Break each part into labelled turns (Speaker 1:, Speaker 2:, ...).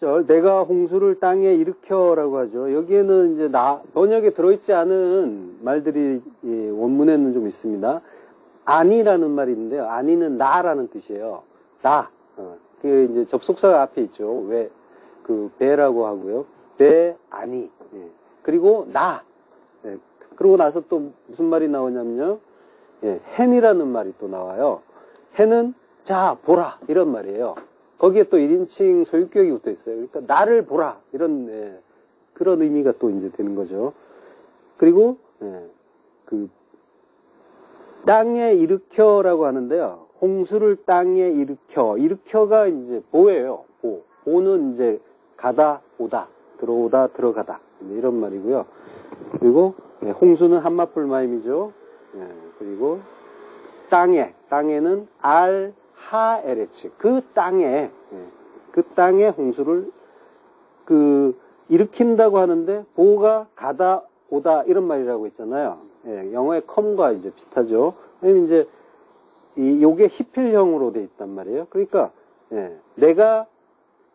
Speaker 1: 절, 내가 홍수를 땅에 일으켜라고 하죠. 여기에는 이제 번역에 들어있지 않은 말들이 원문에는 좀 있습니다. 아니라는 말이 있는데요. 아니는 나라는 뜻이에요. 나. 그 이제 접속사가 앞에 있죠. 왜, 배라고 하고요. 배, 아니. 예. 그리고 나. 예. 그러고 나서 또 무슨 말이 나오냐면요. 예. hen이라는 말이 또 나와요. hen은 자, 보라. 이런 말이에요. 거기에 또 1인칭 소유격이 붙어 있어요. 그러니까 나를 보라. 이런, 그런 의미가 또 이제 되는 거죠. 그리고, 땅에 일으켜라고 하는데요. 홍수를 땅에 일으켜가 이제 보예요. 보는 이제 가다, 오다, 들어오다, 들어가다. 이런 말이고요. 그리고, 홍수는 한마풀마임이죠. 그리고, 땅에는 하에레츠. 그 땅에 홍수를, 일으킨다고 하는데, 보가 가다, 오다, 이런 말이라고 했잖아요. 영어의 come과 이제 비슷하죠. 왜냐면 이제, 요게 히필형으로 돼 있단 말이에요. 그러니까, 내가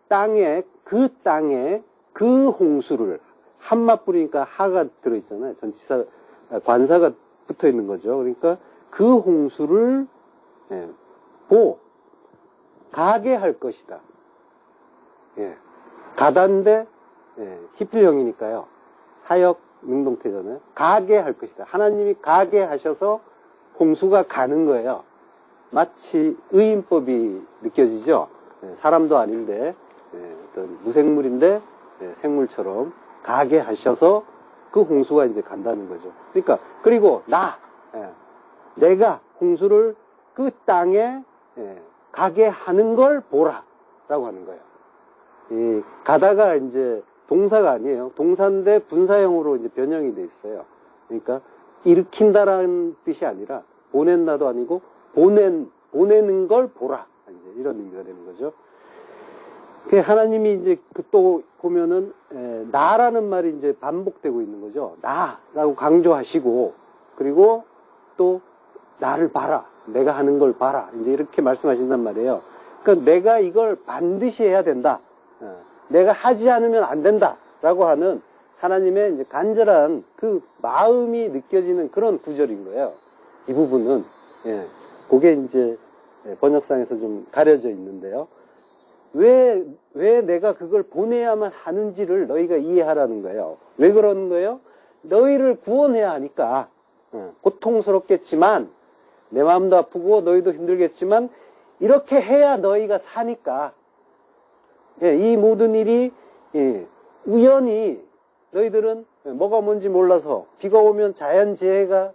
Speaker 1: 땅에 그 홍수를, 한마뿌리니까 하가 들어있잖아요. 전치사, 관사가 붙어 있는 거죠. 그러니까 그 홍수를, 가게 할 것이다. 가다인데, 히필형이니까요. 사역, 능동태잖아요. 가게 할 것이다. 하나님이 가게 하셔서 홍수가 가는 거예요. 마치 의인법이 느껴지죠. 사람도 아닌데 어떤 무생물인데 생물처럼 가게 하셔서 그 홍수가 이제 간다는 거죠. 그러니까 그리고 내가 홍수를 그 땅에 가게 하는 걸 보라라고 하는 거예요. 이 가다가 이제 동사가 아니에요. 동사인데 분사형으로 이제 변형이 돼 있어요. 그러니까 일으킨다라는 뜻이 아니라 보낸다도 아니고 보내는 걸 보라. 이제 이런 의미가 되는 거죠. 하나님이 이제 또 보면은 나라는 말이 이제 반복되고 있는 거죠. 나라고 강조하시고 그리고 또 나를 봐라. 내가 하는 걸 봐라. 이제 이렇게 말씀하신단 말이에요. 그러니까 내가 이걸 반드시 해야 된다. 내가 하지 않으면 안 된다라고 하는 하나님의 이제 간절한 그 마음이 느껴지는 그런 구절인 거예요. 이 부분은 그게 이제 번역상에서 좀 가려져 있는데요. 왜 내가 그걸 보내야만 하는지를 너희가 이해하라는 거예요. 왜 그러는 거예요? 너희를 구원해야 하니까. 고통스럽겠지만 내 마음도 아프고 너희도 힘들겠지만 이렇게 해야 너희가 사니까. 이 모든 일이 우연히 너희들은 뭐가 뭔지 몰라서 비가 오면 자연재해가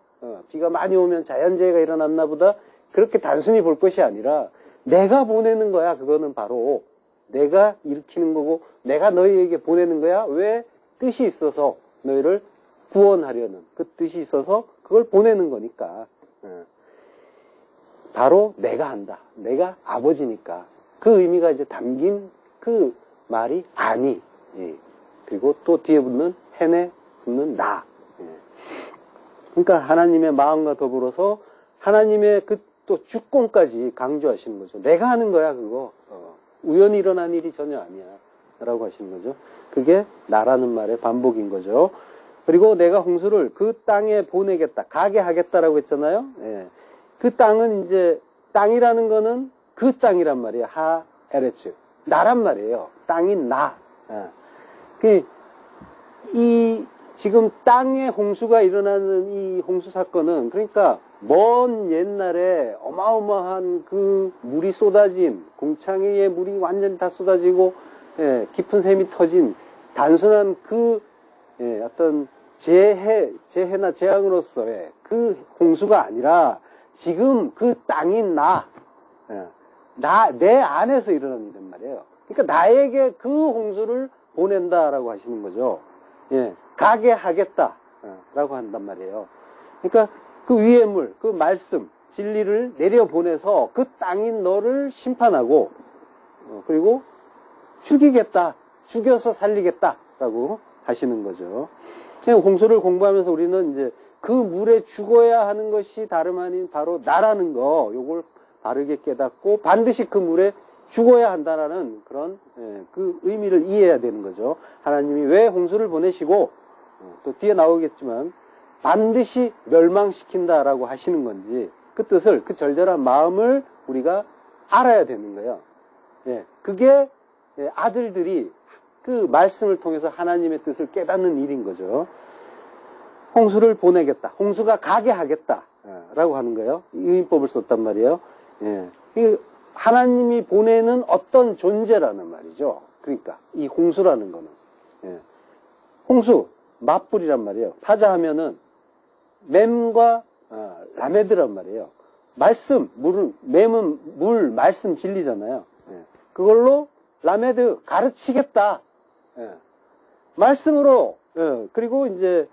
Speaker 1: 비가 많이 오면 자연재해가 일어났나 보다 그렇게 단순히 볼 것이 아니라 내가 보내는 거야. 그거는 바로 내가 일으키는 거고 내가 너희에게 보내는 거야. 왜? 뜻이 있어서 너희를 구원하려는 그 뜻이 있어서 그걸 보내는 거니까 바로 내가 한다. 내가 아버지니까 그 의미가 이제 담긴 그 말이 아니. 그리고 또 뒤에 붙는 hen에 붙는 나. 그러니까 하나님의 마음과 더불어서 하나님의 그 또 주권까지 강조하시는 거죠. 내가 하는 거야 그거. 우연히 일어난 일이 전혀 아니야 라고 하시는 거죠. 그게 나라는 말의 반복인 거죠. 그리고 내가 홍수를 그 땅에 보내겠다. 가게 하겠다라고 했잖아요. 그 땅은 이제 땅이라는 거는 그 땅이란 말이에요. 하에레츠. 나란 말이에요. 땅인 나. 이 지금 땅에 홍수가 일어나는 이 홍수 사건은 그러니까 먼 옛날에 어마어마한 그 물이 쏟아진 공창에 물이 완전히 다 쏟아지고 깊은 샘이 터진 단순한 그 어떤 재해나 재앙으로서의 그 홍수가 아니라 지금 그 땅인 내 안에서 일어나는 일단 말이에요. 그러니까 나에게 그 홍수를 보낸다라고 하시는 거죠. 가게 하겠다라고 한단 말이에요. 그러니까 그 위의 물, 그 말씀, 진리를 내려보내서 그 땅인 너를 심판하고 그리고 죽이겠다, 죽여서 살리겠다라고 하시는 거죠. 홍수를 공부하면서 우리는 이제 그 물에 죽어야 하는 것이 다름 아닌 바로 나라는 거, 요걸 바르게 깨닫고 반드시 그 물에 죽어야 한다라는 그런 그 의미를 이해해야 되는 거죠. 하나님이 왜 홍수를 보내시고 또 뒤에 나오겠지만 반드시 멸망시킨다라고 하시는 건지 그 뜻을, 그 절절한 마음을 우리가 알아야 되는 거예요. 그게 아들들이 그 말씀을 통해서 하나님의 뜻을 깨닫는 일인 거죠. 홍수를 보내겠다. 홍수가 가게 하겠다. 라고 하는 거예요. 의인법을 썼단 말이에요. 하나님이 보내는 어떤 존재라는 말이죠. 그러니까 이 홍수라는 거는. 홍수, 맞불이란 말이에요. 파자하면은 맴과 라메드란 말이에요. 말씀, 맴은 물, 말씀, 진리잖아요. 그걸로 라메드, 가르치겠다. 말씀으로, 그리고 이제,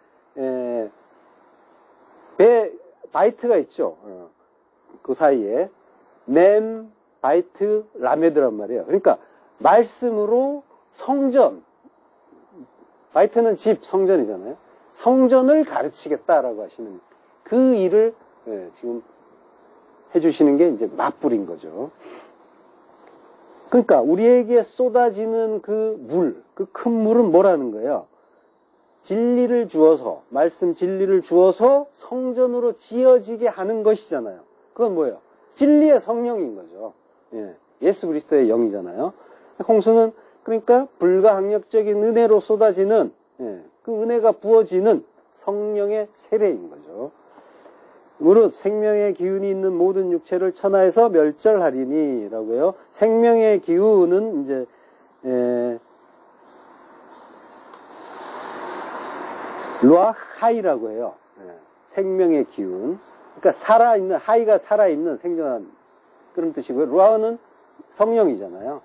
Speaker 1: 바이트가 있죠. 그 사이에. 맴, 바이트, 라메드란 말이에요. 그러니까, 말씀으로 성전, 바이트는 집, 성전이잖아요. 성전을 가르치겠다라고 하시는 그 일을 지금 해주시는 게 이제 맞불인 거죠. 그러니까 우리에게 쏟아지는 그 물, 그 큰 물은 뭐라는 거예요? 진리를 주어서, 말씀 진리를 주어서 성전으로 지어지게 하는 것이잖아요. 그건 뭐예요? 진리의 성령인 거죠. 예수 그리스도의 영이잖아요. 홍수는 그러니까 불가항력적인 은혜로 쏟아지는 그 은혜가 부어지는 성령의 세례인 거죠. 무릇 생명의 기운이 있는 모든 육체를 천하에서 멸절하리니 라고요. 생명의 기운은 이제 루아하이라고 해요. 생명의 기운. 그러니까 살아있는, 하이가 살아있는 생존한 그런 뜻이고요. 루아는 성령이잖아요.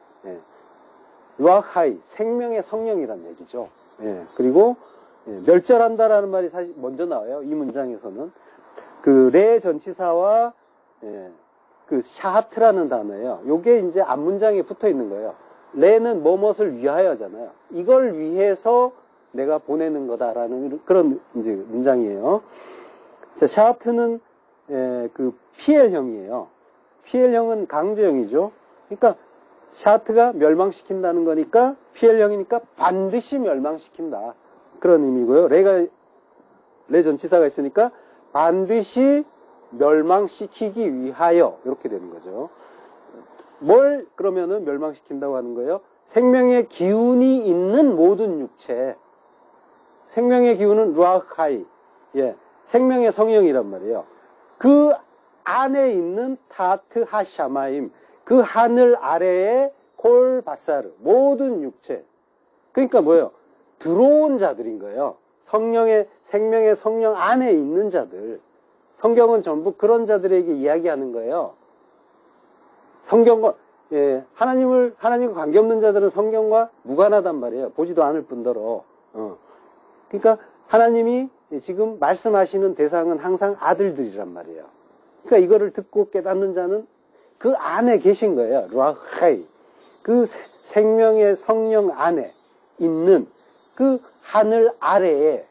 Speaker 1: 루아하이, 생명의 성령이란 얘기죠. 그리고 멸절한다라는 말이 사실 먼저 나와요. 이 문장에서는. 그 레 전치사와 그 샤하트라는 단어예요. 요게 이제 앞문장에 붙어 있는 거예요. 레는 뭐뭇을 위하여잖아요. 이걸 위해서 내가 보내는 거다라는 그런 이제 문장이에요. 자, 샤하트는 그 피엘형이에요. 피엘형은 강조형이죠. 그러니까 샤하트가 멸망시킨다는 거니까 피엘형이니까 반드시 멸망시킨다. 그런 의미고요. 레 전치사가 있으니까 반드시 멸망시키기 위하여 이렇게 되는 거죠. 뭘 그러면은 멸망시킨다고 하는 거예요? 생명의 기운이 있는 모든 육체. 생명의 기운은 루아하이, 생명의 성령이란 말이에요. 그 안에 있는 타트 하샤마임, 그 하늘 아래에 콜 바사르, 모든 육체. 그러니까 뭐예요? 들어온 자들인 거예요. 생명의 성령 안에 있는 자들. 성경은 전부 그런 자들에게 이야기하는 거예요. 성경과, 하나님과 관계없는 자들은 성경과 무관하단 말이에요. 보지도 않을 뿐더러. 그러니까 하나님이 지금 말씀하시는 대상은 항상 아들들이란 말이에요. 그러니까 이거를 듣고 깨닫는 자는 그 안에 계신 거예요. 루아하이. 그 생명의 성령 안에 있는 그 하늘 아래에,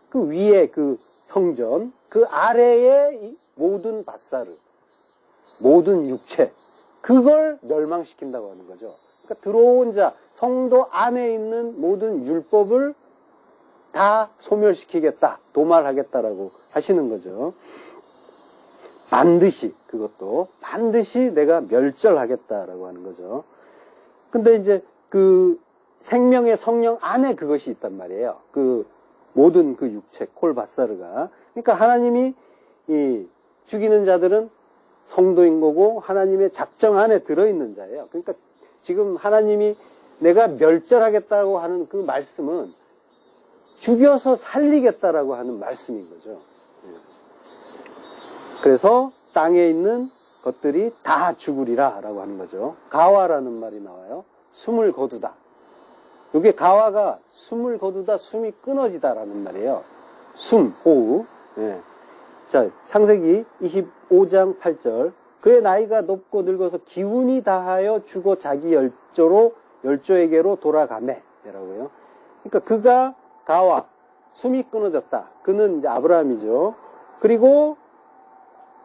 Speaker 1: 그 위에 그 성전, 그 아래에 이 모든 바사르, 모든 육체, 그걸 멸망시킨다고 하는 거죠. 그러니까 들어온 자, 성도 안에 있는 모든 율법을 다 소멸시키겠다, 도말하겠다라고 하시는 거죠. 반드시, 그것도 반드시 내가 멸절하겠다라고 하는 거죠. 근데 이제 그 생명의 성령 안에 그것이 있단 말이에요. 그 모든 그 육체, 콜바사르가. 그러니까 하나님이 이 죽이는 자들은 성도인 거고 하나님의 작정 안에 들어있는 자예요. 그러니까 지금 하나님이 내가 멸절하겠다고 하는 그 말씀은 죽여서 살리겠다라고 하는 말씀인 거죠. 그래서 땅에 있는 것들이 다 죽으리라 라고 하는 거죠. 가와라는 말이 나와요. 숨을 거두다. 이게 가와가 숨을 거두다, 숨이 끊어지다라는 말이에요. 숨, 호흡. 자, 창세기 25장 8절. 그의 나이가 높고 늙어서 기운이 다하여 죽어 자기 열조에게로 돌아가매. 라고요. 그러니까 그가 가와, 숨이 끊어졌다. 그는 이제 아브라함이죠. 그리고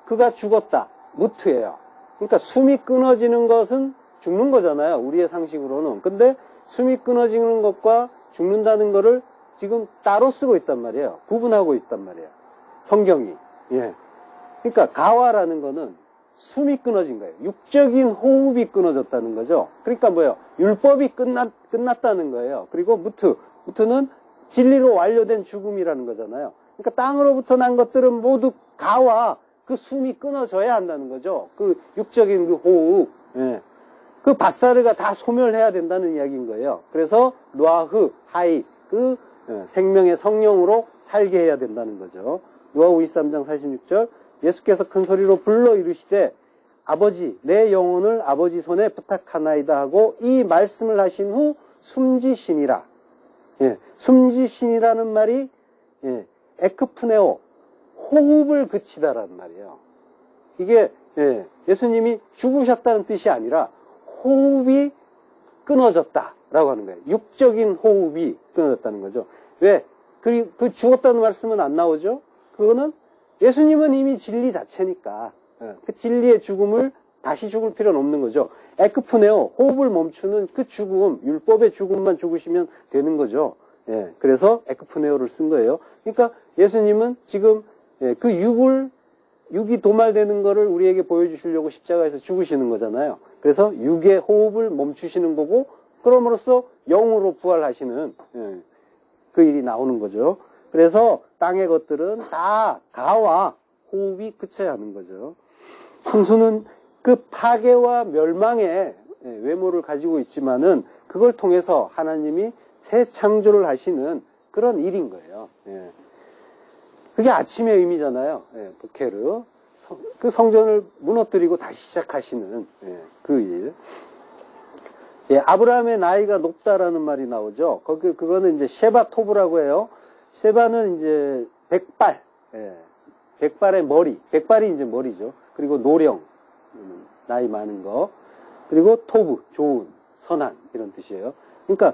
Speaker 1: 그가 죽었다. 무트예요. 그러니까 숨이 끊어지는 것은 죽는 거잖아요. 우리의 상식으로는. 근데 숨이 끊어지는 것과 죽는다는 거를 지금 따로 쓰고 있단 말이에요. 구분하고 있단 말이에요. 성경이. 예. 그러니까 가와라는 거는 숨이 끊어진 거예요. 육적인 호흡이 끊어졌다는 거죠. 그러니까 뭐예요? 율법이 끝났다는 거예요. 그리고 무트는 진리로 완료된 죽음이라는 거잖아요. 그러니까 땅으로부터 난 것들은 모두 가와 그 숨이 끊어져야 한다는 거죠. 그 육적인 그 호흡. 예. 그 바사르가 다 소멸해야 된다는 이야기인 거예요. 그래서 루아흐, 하이, 그 생명의 성령으로 살게 해야 된다는 거죠. 누가복음 23장 46절 예수께서 큰 소리로 불러 이르시되 아버지 내 영혼을 아버지 손에 부탁하나이다 하고 이 말씀을 하신 후 숨지시니라. 예, 숨지시니라는 말이 에크프네오 호흡을 그치다라는 말이에요. 이게 예수님이 죽으셨다는 뜻이 아니라 호흡이 끊어졌다라고 하는 거예요. 육적인 호흡이 끊어졌다는 거죠. 왜? 그 죽었다는 말씀은 안 나오죠? 그거는 예수님은 이미 진리 자체니까 그 진리의 죽음을 다시 죽을 필요는 없는 거죠. 에크프네오, 호흡을 멈추는 그 죽음, 율법의 죽음만 죽으시면 되는 거죠. 예, 그래서 에크프네오를 쓴 거예요. 그러니까 예수님은 지금 그 육이 도말되는 거를 우리에게 보여주시려고 십자가에서 죽으시는 거잖아요. 그래서 육의 호흡을 멈추시는 거고, 그럼으로써 영으로 부활하시는 그 일이 나오는 거죠. 그래서 땅의 것들은 다 가와 호흡이 그쳐야 하는 거죠. 천수는 그 파괴와 멸망의 외모를 가지고 있지만은 그걸 통해서 하나님이 새 창조를 하시는 그런 일인 거예요. 그게 아침의 의미잖아요. 부케르. 그 성전을 무너뜨리고 다시 시작하시는 그 일. 아브라함의 나이가 높다라는 말이 나오죠. 그거는 이제 셰바토브라고 해요. 셰바는 이제 백발, 백발의 머리, 백발이 이제 머리죠. 그리고 노령, 나이 많은 거. 그리고 토브, 좋은, 선한, 이런 뜻이에요. 그러니까,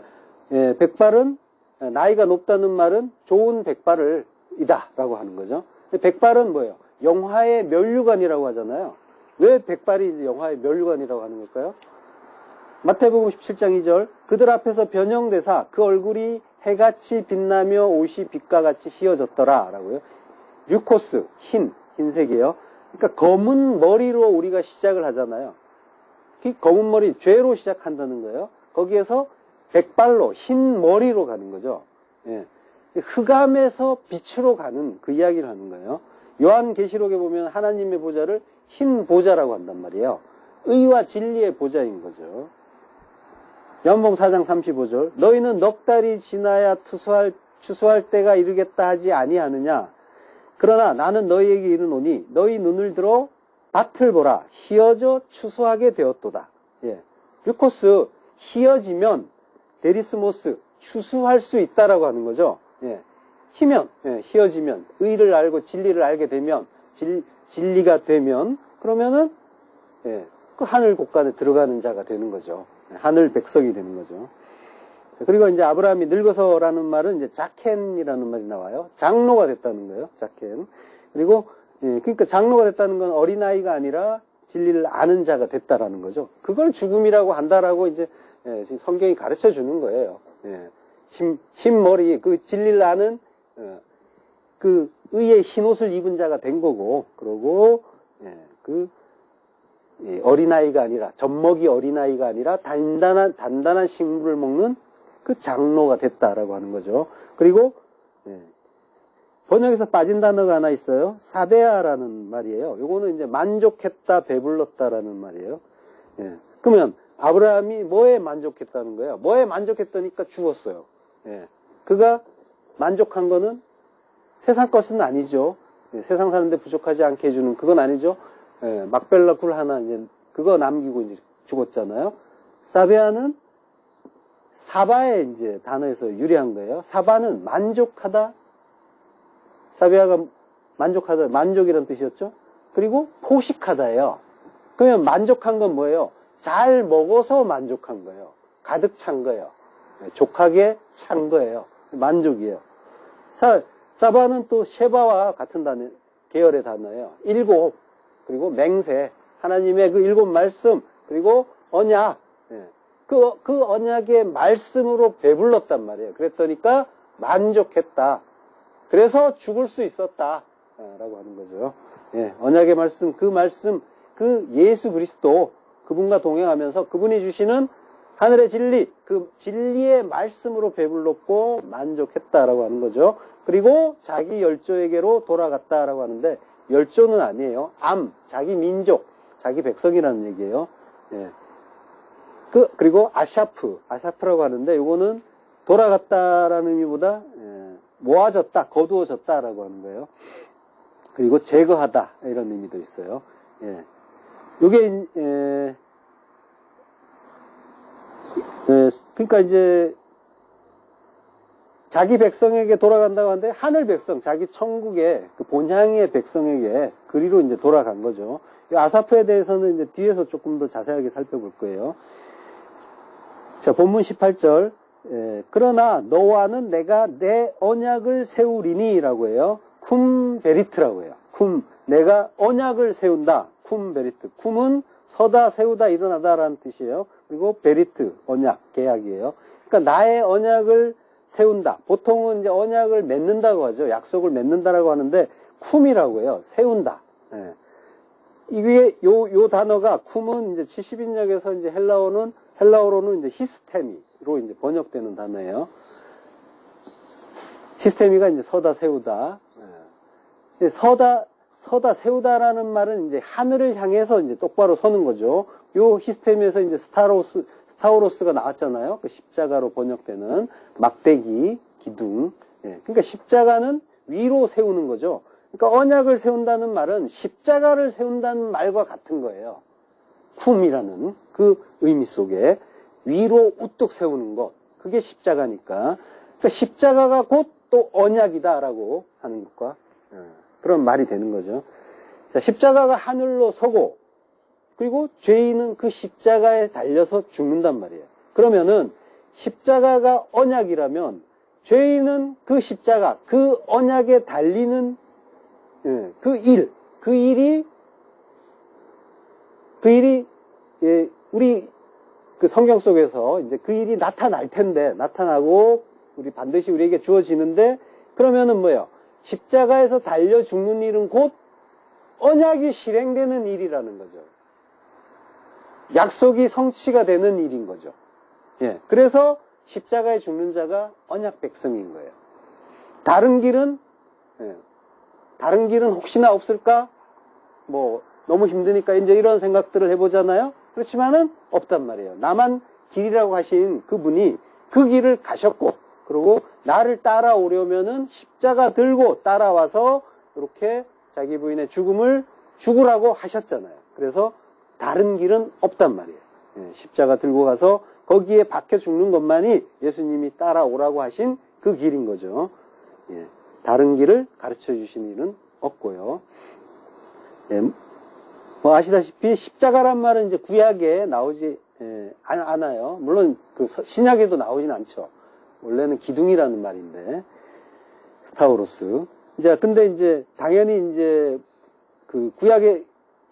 Speaker 1: 백발은, 나이가 높다는 말은 좋은 백발을 이다라고 하는 거죠. 백발은 뭐예요? 영화의 면류관이라고 하잖아요. 왜 백발이 이제 영화의 면류관이라고 하는 걸까요? 마태복음 17장 2절 그들 앞에서 변형되사 그 얼굴이 해같이 빛나며 옷이 빛과 같이 휘어졌더라 라고요. 류코스, 흰색이에요. 그러니까 검은 머리로 우리가 시작을 하잖아요. 그 검은 머리, 죄로 시작한다는 거예요. 거기에서 백발로, 흰 머리로 가는 거죠. 흑암에서 빛으로 가는 그 이야기를 하는 거예요. 요한계시록에 보면 하나님의 보좌를 흰 보좌라고 한단 말이에요. 의와 진리의 보좌인 거죠. 요한복음 4장 35절 너희는 넉 달이 지나야 추수할 때가 이르겠다 하지 아니하느냐. 그러나 나는 너희에게 이르노니 너희 눈을 들어 밭을 보라. 휘어져 추수하게 되었도다. 류코스, 휘어지면 데리스모스, 추수할 수 있다라고 하는 거죠. 휘어지면, 의를 알고 진리를 알게 되면, 진리가 되면, 그러면은, 그 하늘 곳간에 들어가는 자가 되는 거죠. 하늘 백성이 되는 거죠. 그리고 이제 아브라함이 늙어서라는 말은 이제 자켄이라는 말이 나와요. 장로가 됐다는 거예요. 자켄. 그리고, 그러니까 장로가 됐다는 건 어린아이가 아니라 진리를 아는 자가 됐다라는 거죠. 그걸 죽음이라고 한다라고 이제, 성경이 가르쳐 주는 거예요. 흰 머리, 그 진리를 아는, 그 의의 흰 옷을 입은 자가 된 거고, 그러고, 어린아이가 아니라, 젖먹이 어린아이가 아니라 단단한 식물을 먹는 그 장로가 됐다라고 하는 거죠. 그리고, 번역에서 빠진 단어가 하나 있어요. 사베아라는 말이에요. 요거는 이제 만족했다, 배불렀다라는 말이에요. 그러면 아브라함이 뭐에 만족했다는 거예요? 뭐에 만족했다니까 죽었어요. 그가 만족한 거는 세상 것은 아니죠. 세상 사는데 부족하지 않게 해주는 그건 아니죠. 막벨라 굴 하나 이제 그거 남기고 이제 죽었잖아요. 사베아는 사바의 이제 단어에서 유래한 거예요. 사바는 만족하다. 사베아가 만족하다, 만족이라는 뜻이었죠. 그리고 포식하다예요. 그러면 만족한 건 뭐예요? 잘 먹어서 만족한 거예요. 가득 찬 거예요. 족하게 찬 거예요. 만족이에요. 사바는 또 셰바와 같은 단어, 계열의 단어예요. 일곱, 그리고 맹세, 하나님의 그 일곱 말씀, 그리고 언약, 예. 그 언약의 말씀으로 배불렀단 말이에요. 그랬더니까 만족했다. 그래서 죽을 수 있었다. 라고 하는 거죠. 예. 언약의 말씀, 그 예수 그리스도, 그분과 동행하면서 그분이 주시는 하늘의 진리, 그 진리의 말씀으로 배불렀고 만족했다라고 하는 거죠. 그리고 자기 열조에게로 돌아갔다라고 하는데, 열조는 아니에요. 자기 민족, 자기 백성이라는 얘기예요. 예. 그리고 아샤프라고 하는데, 이거는 돌아갔다라는 의미보다, 모아졌다, 거두어졌다라고 하는 거예요. 그리고 제거하다, 이런 의미도 있어요. 예. 요게, 그러니까 이제, 자기 백성에게 돌아간다고 하는데, 하늘 백성, 자기 천국의 그 본향의 백성에게 그리로 이제 돌아간 거죠. 이 아사프에 대해서는 이제 뒤에서 조금 더 자세하게 살펴볼 거예요. 자, 본문 18절. 그러나 너와는 내가 내 언약을 세우리니 라고 해요. 쿰 베리트라고 해요. 내가 언약을 세운다. 쿰 베리트. 쿰은 서다, 세우다, 일어나다 라는 뜻이에요. 그리고 베리트, 언약, 계약이에요. 그러니까 나의 언약을 세운다. 보통은 이제 언약을 맺는다고 하죠. 약속을 맺는다라고 하는데 쿰이라고 해요. 세운다. 예. 이게 요 단어가 쿰은 이제 70인역에서 이제 헬라어로는 이제 히스테미로 이제 번역되는 단어예요. 히스테미가 이제 서다, 세우다. 예. 서다, 세우다라는 말은 이제 하늘을 향해서 이제 똑바로 서는 거죠. 요 히스테미에서 이제 스타우로스가 나왔잖아요. 그 십자가로 번역되는 막대기, 기둥. 예. 그러니까 십자가는 위로 세우는 거죠. 그러니까 언약을 세운다는 말은 십자가를 세운다는 말과 같은 거예요. 쿰이라는 그 의미 속에 위로 우뚝 세우는 것. 그게 십자가니까. 그러니까 십자가가 곧 또 언약이다라고 하는 것과 그런 말이 되는 거죠. 자, 십자가가 하늘로 서고 그리고 죄인은 그 십자가에 달려서 죽는단 말이에요. 그러면은 십자가가 언약이라면 죄인은 그 십자가, 그 언약에 달리는 그 일이 우리 그 성경 속에서 이제 그 일이 나타날 텐데, 나타나고 우리 반드시 우리에게 주어지는데, 그러면은 뭐예요? 십자가에서 달려 죽는 일은 곧 언약이 실행되는 일이라는 거죠. 약속이 성취가 되는 일인 거죠. 예. 그래서 십자가에 죽는 자가 언약 백성인 거예요. 다른 길은 혹시나 없을까? 뭐, 너무 힘드니까 이제 이런 생각들을 해보잖아요? 그렇지만은 없단 말이에요. 나만 길이라고 하신 그분이 그 길을 가셨고, 그리고 나를 따라오려면은 십자가 들고 따라와서 이렇게 자기 부인의 죽음을 죽으라고 하셨잖아요. 그래서 다른 길은 없단 말이에요. 예, 십자가 들고 가서 거기에 박혀 죽는 것만이 예수님이 따라오라고 하신 그 길인 거죠. 예, 다른 길을 가르쳐 주신 일은 없고요. 예, 뭐 아시다시피 십자가란 말은 이제 구약에 나오지 않아요. 물론 그 신약에도 나오진 않죠. 원래는 기둥이라는 말인데 스타우로스. 이제 근데 이제 당연히 이제 그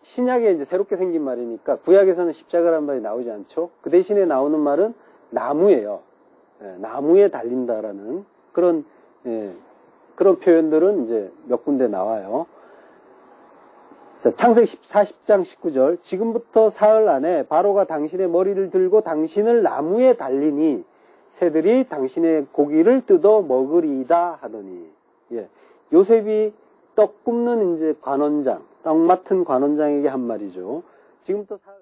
Speaker 1: 신약에 이제 새롭게 생긴 말이니까 구약에서는 십자가란 말이 나오지 않죠. 그 대신에 나오는 말은 나무예요. 나무에 달린다라는 그런 표현들은 이제 몇 군데 나와요. 자, 창세기 40장 19절. 지금부터 사흘 안에 바로가 당신의 머리를 들고 당신을 나무에 달리니 새들이 당신의 고기를 뜯어 먹으리이다 하더니. 예. 요셉이 떡 굽는 이제 관원장, 떡 맡은 관원장에게 한 말이죠. 지금부터 사흘